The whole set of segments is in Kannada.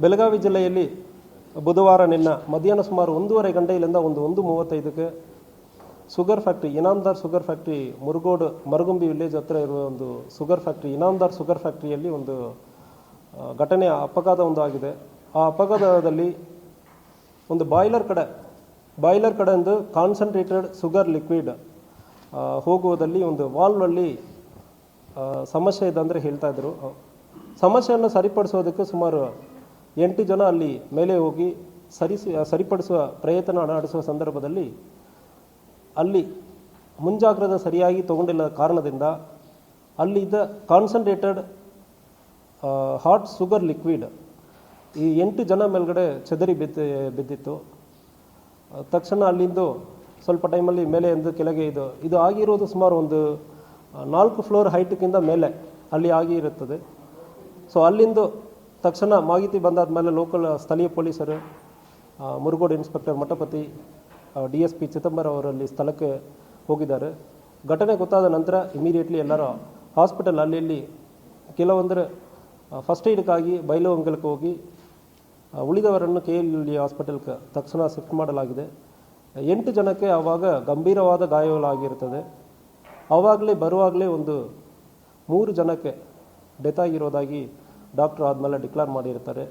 ಬೆಳಗಾವಿ ಜಿಲ್ಲೆಯಲ್ಲಿ ಬುಧವಾರ ನಿನ್ನ ಮಧ್ಯಾಹ್ನ ಸುಮಾರು 1:30 ಗಂಟೆಯಿಂದ 1:35ಕ್ಕೆ sugar factory Inamdar sugar factory Murugodu Maragumbi village ಹತ್ರ ಇರುವ ಒಂದು ಶುಗರ್ ಫ್ಯಾಕ್ಟ್ರಿ ಇನಾಮ್ದಾರ್ ಶುಗರ್ ಫ್ಯಾಕ್ಟ್ರಿಯಲ್ಲಿ ಒಂದು ಘಟನೆ ಅಪಘಾತ ಆಗಿದೆ. ಆ ಅಪಘಾತದಲ್ಲಿ ಒಂದು ಬಾಯ್ಲರ್ ಕಡೆಯಿಂದ ಕಾನ್ಸಂಟ್ರೇಟೆಡ್ ಶುಗರ್ ಲಿಕ್ವಿಡ್ ಹೋಗುವುದಲ್ಲಿ ಒಂದು ವಾಲ್ವಲ್ಲಿ ಸಮಸ್ಯೆ ಇದೆ ಅಂದರೆ ಹೇಳ್ತಾ ಇದ್ರು. ಸಮಸ್ಯೆಯನ್ನು ಸರಿಪಡಿಸೋದಕ್ಕೆ ಸುಮಾರು 8 ಜನ ಅಲ್ಲಿ ಮೇಲೆ ಹೋಗಿ ಸರಿಪಡಿಸುವ ಪ್ರಯತ್ನ ನಡೆಸುವ ಸಂದರ್ಭದಲ್ಲಿ ಅಲ್ಲಿ ಮುಂಜಾಗ್ರತೆ ಸರಿಯಾಗಿ ತಗೊಂಡಿಲ್ಲ ಕಾರಣದಿಂದ ಅಲ್ಲಿದ್ದ ಕಾನ್ಸಂಟ್ರೇಟೆಡ್ ಹಾಟ್ ಶುಗರ್ ಲಿಕ್ವಿಡ್ ಈ 8 ಜನ ಮೇಲ್ಗಡೆ ಚೆದರಿ ಬಿದ್ದಿತ್ತು. ತಕ್ಷಣ ಅಲ್ಲಿಂದು ಸ್ವಲ್ಪ ಟೈಮಲ್ಲಿ ಮೇಲೆ ಎಂದು ಕೆಳಗೆ ಇದು ಆಗಿರೋದು ಸುಮಾರು ಒಂದು 4 ಫ್ಲೋರ್ ಹೈಟ್ಗಿಂತ ಮೇಲೆ ಅಲ್ಲಿ ಆಗಿರುತ್ತದೆ. ಸೊ ಅಲ್ಲಿಂದು ತಕ್ಷಣ ಮಾಹಿತಿ ಬಂದಾದ ಮೇಲೆ ಲೋಕಲ್ ಸ್ಥಳೀಯ ಪೊಲೀಸರು ಮುರುಗೋಡು ಇನ್ಸ್ಪೆಕ್ಟರ್ ಮಠಪತಿ DSP ಚಿದಂಬರ ಅವರಲ್ಲಿ ಸ್ಥಳಕ್ಕೆ ಹೋಗಿದ್ದಾರೆ. ಘಟನೆ ಗೊತ್ತಾದ ನಂತರ ಇಮಿಡಿಯೇಟ್ಲಿ ಎಲ್ಲರೂ ಹಾಸ್ಪಿಟಲ್ ಅಲ್ಲಿ ಕೆಲವೊಂದರೆ ಫಸ್ಟ್ ಏಡ್ಗಾಗಿ ಬೈಲಹೊಂಗಲಕ್ಕೆ ಹೋಗಿ ಉಳಿದವರನ್ನು KLE ಹಾಸ್ಪಿಟಲ್ಗೆ ತಕ್ಷಣ ಶಿಫ್ಟ್ ಮಾಡಲಾಗಿದೆ. 8 ಜನಕ್ಕೆ ಆವಾಗ ಗಂಭೀರವಾದ ಗಾಯಗಳಾಗಿರುತ್ತದೆ. ಆವಾಗಲೇ ಬರುವಾಗಲೇ ಒಂದು 3 ಜನಕ್ಕೆ ಡೆತ್ ಆಗಿರೋದಾಗಿ ಡಾಕ್ಟರ್ ಆದಮೇಲೆ ಡಿಕ್ಲೇರ್ ಮಾಡಿರ್ತಾರೆ.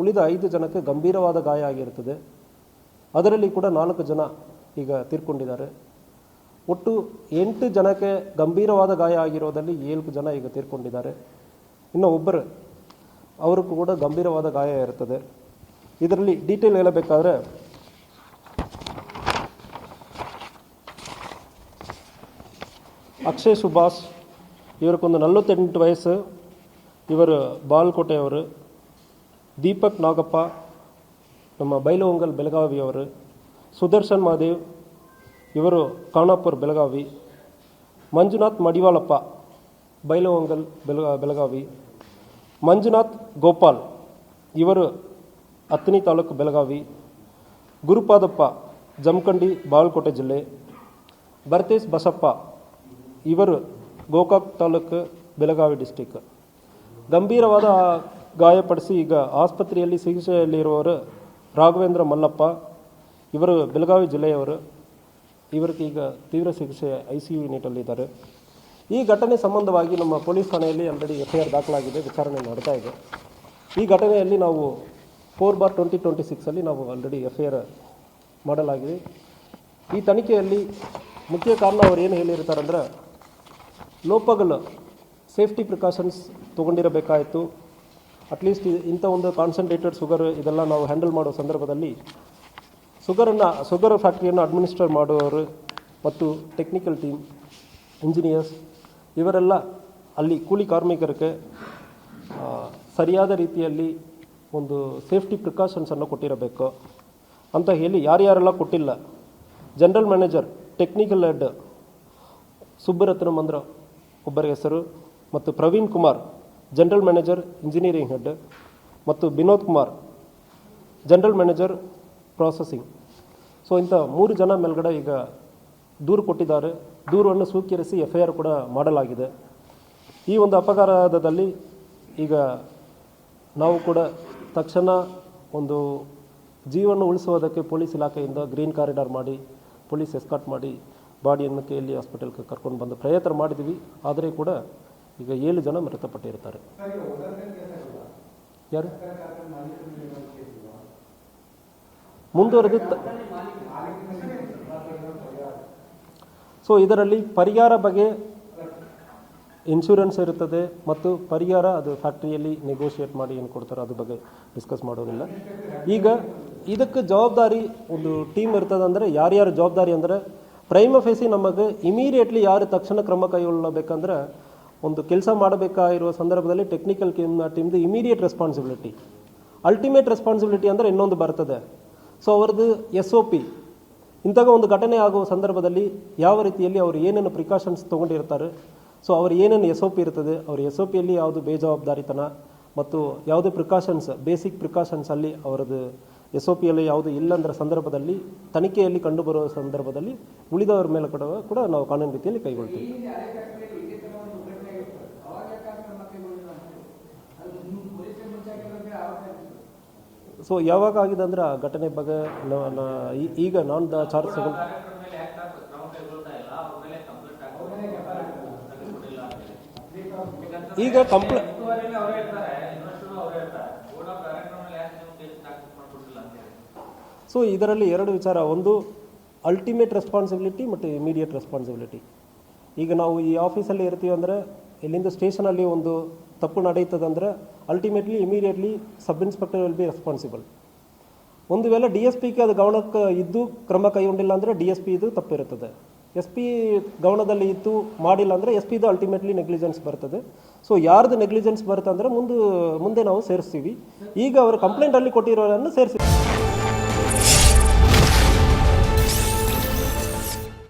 ಉಳಿದ 5 ಜನಕ್ಕೆ ಗಂಭೀರವಾದ ಗಾಯ ಆಗಿರುತ್ತದೆ. ಅದರಲ್ಲಿ ಕೂಡ 4 ಜನ ಈಗ ತೀರ್ಕೊಂಡಿದ್ದಾರೆ. ಒಟ್ಟು 8 ಜನಕ್ಕೆ ಗಂಭೀರವಾದ ಗಾಯ ಆಗಿರೋದಲ್ಲಿ 7 ಜನ ಈಗ ತೀರ್ಕೊಂಡಿದ್ದಾರೆ. ಇನ್ನು ಒಬ್ಬರು ಅವರು ಕೂಡ ಗಂಭೀರವಾದ ಗಾಯ ಇರುತ್ತದೆ. ಇದರಲ್ಲಿ ಡೀಟೇಲ್ ಹೇಳಬೇಕಾದ್ರೆ ಅಕ್ಷಯ್ ಸುಭಾಷ್ ಇವರಿಗೊಂದು 48 ವಯಸ್ಸು, ಇವರು ಬಾಲ್ಕೋಟೆಯವರು. ದೀಪಕ್ ನಾಗಪ್ಪ ನಮ್ಮ ಬೈಲಹೊಂಗಲ್ ಬೆಳಗಾವಿಯವರು. ಸುದರ್ಶನ್ ಮಹಾದೇವ್ ಇವರು ಖಾನಾಪುರ್ ಬೆಳಗಾವಿ. ಮಂಜುನಾಥ್ ಮಡಿವಾಳಪ್ಪ ಬೈಲಹೊಂಗಲ್ ಬೆಳಗಾವಿ. ಮಂಜುನಾಥ್ ಗೋಪಾಲ್ ಇವರು ಅತ್ನಿ ತಾಲೂಕು ಬೆಳಗಾವಿ. ಗುರುಪಾದಪ್ಪ ಜಮಖಂಡಿ ಬಾಗಲಕೋಟೆ ಜಿಲ್ಲೆ. ಭರತೇಶ್ ಬಸಪ್ಪ ಇವರು ಗೋಕಾಕ್ ತಾಲೂಕು ಬೆಳಗಾವಿ ಡಿಸ್ಟಿಕ್. ಗಂಭೀರವಾದ ಗಾಯಪಡಿಸಿ ಈಗ ಆಸ್ಪತ್ರೆಯಲ್ಲಿ ಚಿಕಿತ್ಸೆಯಲ್ಲಿರುವವರು ರಾಘವೇಂದ್ರ ಮಲ್ಲಪ್ಪ ಇವರು ಬೆಳಗಾವಿ ಜಿಲ್ಲೆಯವರು. ಇವರಿಗೆ ಈಗ ತೀವ್ರ ಚಿಕಿತ್ಸೆ ICU ಯೂನಿಟಲ್ಲಿದ್ದಾರೆ. ಈ ಘಟನೆ ಸಂಬಂಧವಾಗಿ ನಮ್ಮ ಪೊಲೀಸ್ ಠಾಣೆಯಲ್ಲಿ ಆಲ್ರೆಡಿ FIR ದಾಖಲಾಗಿದೆ, ವಿಚಾರಣೆ ನಡೀತಾ ಇದೆ. ಈ ಘಟನೆಯಲ್ಲಿ ನಾವು 4/2026 ನಾವು ಆಲ್ರೆಡಿ FIR ಮಾಡಲಾಗಿದೆ. ಈ ತನಿಖೆಯಲ್ಲಿ ಮುಖ್ಯ ಕಾರಣ ಅವರು ಏನು ಹೇಳಿರ್ತಾರಂದ್ರೆ ಲೋಪಗಳು ಸೇಫ್ಟಿ ಪ್ರಿಕಾಷನ್ಸ್ ತೊಗೊಂಡಿರಬೇಕಾಯಿತು. ಅಟ್ಲೀಸ್ಟ್ ಇಂಥ ಒಂದು ಕಾನ್ಸಂಟ್ರೇಟೆಡ್ ಶುಗರ್ ಇದೆಲ್ಲ ನಾವು ಹ್ಯಾಂಡಲ್ ಮಾಡೋ ಸಂದರ್ಭದಲ್ಲಿ ಶುಗರ್ ಫ್ಯಾಕ್ಟ್ರಿಯನ್ನು ಅಡ್ಮಿನಿಸ್ಟ್ರೇಟ್ ಮಾಡುವವರು ಮತ್ತು ಟೆಕ್ನಿಕಲ್ ಟೀಮ್ ಇಂಜಿನಿಯರ್ಸ್ ಇವರೆಲ್ಲ ಅಲ್ಲಿ ಕೂಲಿ ಕಾರ್ಮಿಕರಿಗೆ ಸರಿಯಾದ ರೀತಿಯಲ್ಲಿ ಒಂದು ಸೇಫ್ಟಿ ಪ್ರಿಕಾಷನ್ಸನ್ನು ಕೊಟ್ಟಿರಬೇಕು ಅಂತ ಹೇಳಿ ಯಾರ್ಯಾರೆಲ್ಲ ಕೊಟ್ಟಿಲ್ಲ. General manager technical head Subbaratna Mandra ಒಬ್ಬರ ಹೆಸರು, ಮತ್ತು Praveen Kumar general manager engineering head, ಮತ್ತು Vinod Kumar general manager processing. So ಇಂಥ 3 ಜನ ಮೇಲ್ಗಡೆ ಈಗ ದೂರು ಕೊಟ್ಟಿದ್ದಾರೆ. ದೂರನ್ನು ಸ್ವೀಕರಿಸಿ FIR ಕೂಡ ಮಾಡಲಾಗಿದೆ. ಈ ಒಂದು ಅಪಘಾತದಲ್ಲಿ ಈಗ ನಾವು ಕೂಡ ತಕ್ಷಣ ಒಂದು ಜೀವನ ಉಳಿಸುವುದಕ್ಕೆ ಪೊಲೀಸ್ ಇಲಾಖೆಯಿಂದ ಗ್ರೀನ್ ಕಾರಿಡಾರ್ ಮಾಡಿ ಪೊಲೀಸ್ ಎಸ್ಕಾರ್ಟ್ ಮಾಡಿ ಬಾಡಿಯನ್ನು KLE ಹಾಸ್ಪಿಟಲ್ಗೆ ಕರ್ಕೊಂಡು ಬಂದು ಪ್ರಯತ್ನ ಮಾಡಿದ್ವಿ. ಆದರೆ ಕೂಡ ಈಗ 7 ಜನ ಮೃತಪಟ್ಟಿರ್ತಾರೆ. ಯಾರು ಮುಂದುವರೆದು ಸೊ ಇದರಲ್ಲಿ ಪರಿಹಾರ ಬಗ್ಗೆ ಇನ್ಶೂರೆನ್ಸ್ ಇರುತ್ತದೆ ಮತ್ತು ಪರಿಹಾರ ಅದು ಫ್ಯಾಕ್ಟ್ರಿಯಲ್ಲಿ ನೆಗೋಷಿಯೇಟ್ ಮಾಡಿ ಏನು ಕೊಡ್ತಾರೋ ಅದ್ರ ಬಗ್ಗೆ ಡಿಸ್ಕಸ್ ಮಾಡೋದಿಲ್ಲ. ಈಗ ಇದಕ್ಕೆ ಜವಾಬ್ದಾರಿ ಒಂದು ಟೀಮ್ ಇರ್ತದೆ. ಅಂದರೆ ಯಾರ್ಯಾರು ಜವಾಬ್ದಾರಿ ಅಂದರೆ ಪ್ರೈಮ ಫೇಸಿ ನಮಗೆ ಇಮಿಡಿಯೇಟ್ಲಿ ಯಾರು ತಕ್ಷಣ ಕ್ರಮ ಕೈಗೊಳ್ಳಬೇಕಂದ್ರೆ ಒಂದು ಕೆಲಸ ಮಾಡಬೇಕಾಗಿರುವ ಸಂದರ್ಭದಲ್ಲಿ ಟೆಕ್ನಿಕಲ್ ಟೀಮ್ದು ಇಮಿಡಿಯೇಟ್ ರೆಸ್ಪಾನ್ಸಿಬಿಲಿಟಿ, ಅಲ್ಟಿಮೇಟ್ ರೆಸ್ಪಾನ್ಸಿಬಿಲಿಟಿ ಅಂದರೆ ಇನ್ನೊಂದು ಬರ್ತದೆ. ಸೊ ಅವ್ರದ್ದು SOP ಇಂತಹ ಒಂದು ಘಟನೆ ಆಗುವ ಸಂದರ್ಭದಲ್ಲಿ ಯಾವ ರೀತಿಯಲ್ಲಿ ಅವರು ಏನೇನು ಪ್ರಿಕಾಷನ್ಸ್ ತೊಗೊಂಡಿರ್ತಾರೆ, ಸೊ ಅವ್ರು ಏನೇನು SOP ಇರ್ತದೆ, ಅವ್ರ SOPಯಲ್ಲಿ ಯಾವುದು ಬೇಜವಾಬ್ದಾರಿತನ ಮತ್ತು ಯಾವುದೇ ಪ್ರಿಕಾಷನ್ಸ್ ಬೇಸಿಕ್ ಪ್ರಿಕಾಷನ್ಸ್ ಅಲ್ಲಿ ಅವರದ್ದು SOPಯಲ್ಲಿ ಯಾವುದು ಇಲ್ಲಂದ್ರ ಸಂದರ್ಭದಲ್ಲಿ ತನಿಖೆಯಲ್ಲಿ ಕಂಡುಬರುವ ಸಂದರ್ಭದಲ್ಲಿ ಉಳಿದವರ ಮೇಲೆ ಕೂಡ ನಾವು ಕಾನೂನು ರೀತಿಯಲ್ಲಿ ಕೈಗೊಳ್ತೀವಿ. ಸೊ ಯಾವಾಗ ಆಗಿದೆ ಅಂದರೆ ಆ ಘಟನೆ ಬಗ್ಗೆ ಈಗ ನಾನ್ ಚಾರ್ಜ್ ತಗೊಂಡು ಈಗ ಸೊ ಇದರಲ್ಲಿ ಎರಡು ವಿಚಾರ, ಒಂದು ಅಲ್ಟಿಮೇಟ್ ರೆಸ್ಪಾನ್ಸಿಬಿಲಿಟಿ ಮತ್ತು ಇಮಿಡಿಯೇಟ್ ರೆಸ್ಪಾನ್ಸಿಬಿಲಿಟಿ. ಈಗ ನಾವು ಈ ಆಫೀಸಲ್ಲಿ ಇರ್ತೀವಿ ಅಂದರೆ ಇಲ್ಲಿಂದ ಸ್ಟೇಷನಲ್ಲಿ ಒಂದು ತಪ್ಪು ನಡೀತದಂದರೆ ultimately immediately sub inspector will be responsible. ಒಂದು ವೇಳೆ ಡಿ ಎಸ್ ಪಿಗೆ ಅದು ಗಮನಕ್ಕೆ ಇದ್ದು ಕ್ರಮ ಕೈಗೊಂಡಿಲ್ಲ ಅಂದರೆ ಡಿ ಎಸ್ ಪಿ ಇದು ತಪ್ಪಿರುತ್ತದೆ. ಎಸ್ ಪಿ ಗಮನದಲ್ಲಿ ಇದ್ದು ಮಾಡಿಲ್ಲ ಅಂದರೆ ಎಸ್ ಪಿದು ಅಲ್ಟಿಮೇಟ್ಲಿ ನೆಗ್ಲಿಜೆನ್ಸ್ ಬರ್ತದೆ. ಸೊ ಯಾರ್ದು ನೆಗ್ಲಿಜೆನ್ಸ್ ಬರುತ್ತೆ ಅಂದರೆ ಮುಂದೆ ನಾವು ಸೇರಿಸ್ತೀವಿ. ಈಗ ಅವರು ಕಂಪ್ಲೇಂಟಲ್ಲಿ ಕೊಟ್ಟಿರೋರನ್ನು ಸೇರಿಸ್ತೀವಿ.